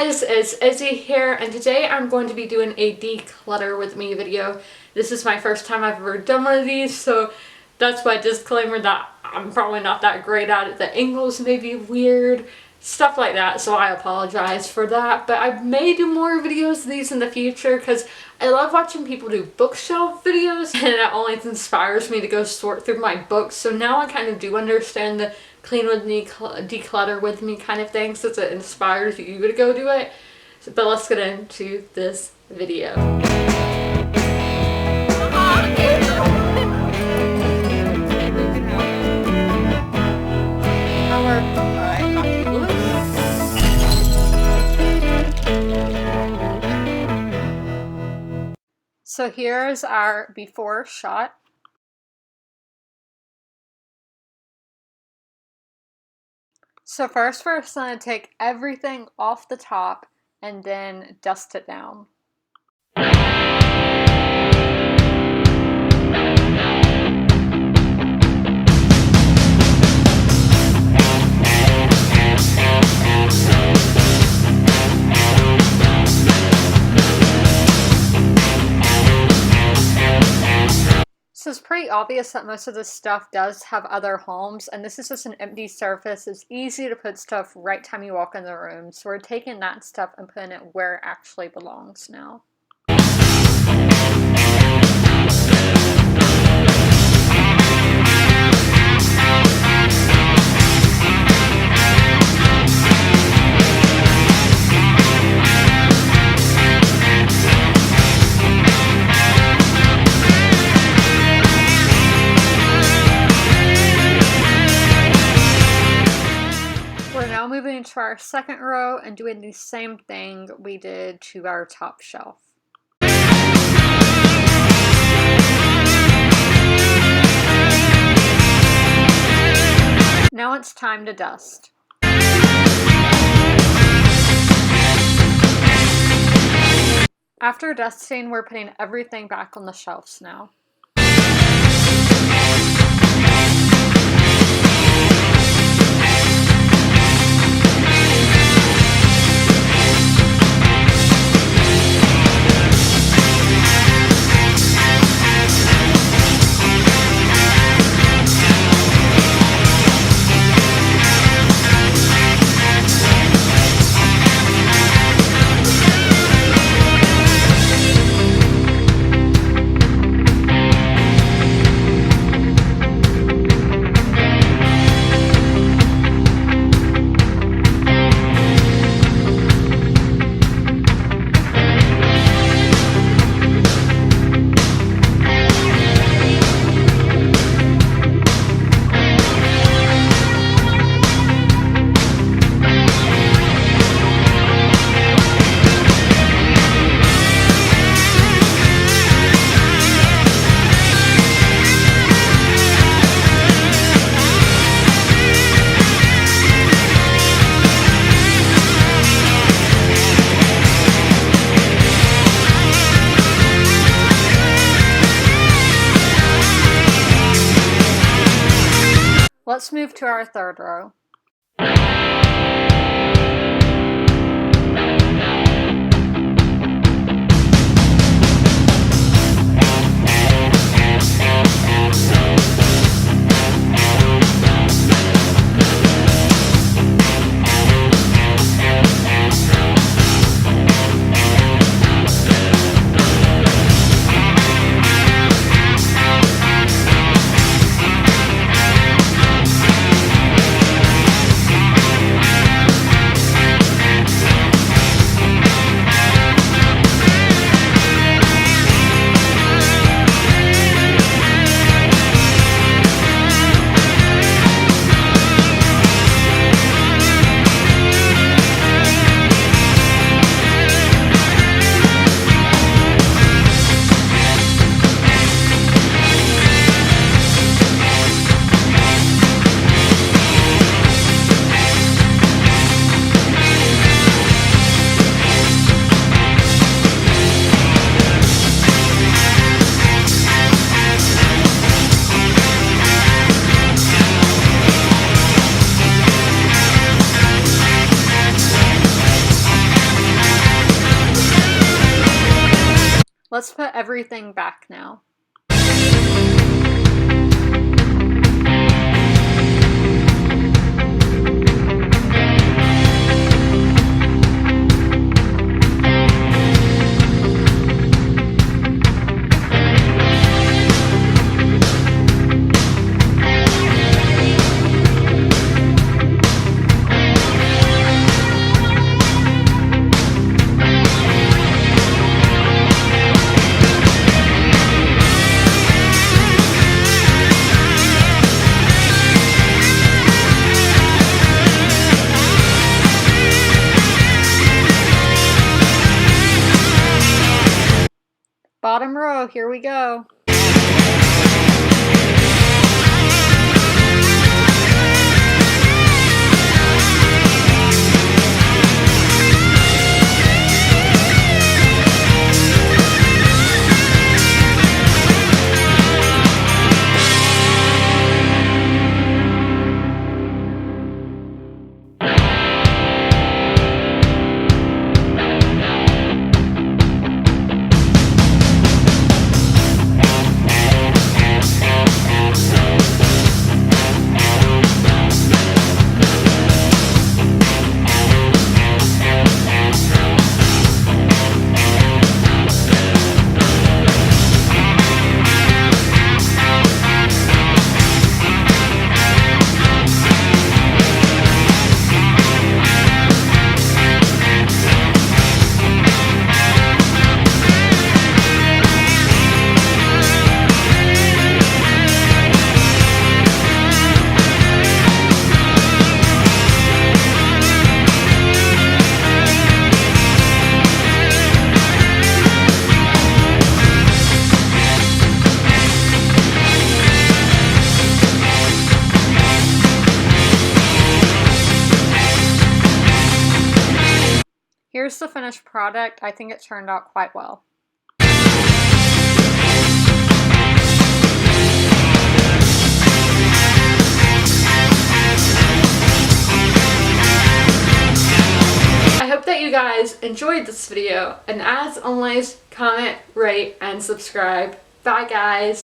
guys, it's Izzy here, and today I'm going to be doing a declutter with me video. This is my first time I've ever done one of these, so that's my disclaimer that I'm probably not that great at it. The angles may be weird, stuff like that, so I apologize for that. But I may do more videos of these in the future because I love watching people do bookshelf videos, and it always inspires me to go sort through my books. So now I kind of do understand the clean with me, declutter with me kind of thing, since it inspires you to go do it. But let's get into this video. So here's our before shot. So first we're just going to take everything off the top and then dust it down. So it's pretty obvious that most of this stuff does have other homes, and this is just an empty surface. It's easy to put stuff right time you walk in the room, so we're taking that stuff and putting it where it actually belongs now. Moving to our second row and doing the same thing we did to our top shelf. Now it's time to dust. After dusting, we're putting everything back on the shelves now. Let's move to our third row. Let's put everything back now. Bottom row, here we go. Here's the finished product. I think it turned out quite well. I hope that you guys enjoyed this video, and as always, comment, rate, and subscribe. Bye guys!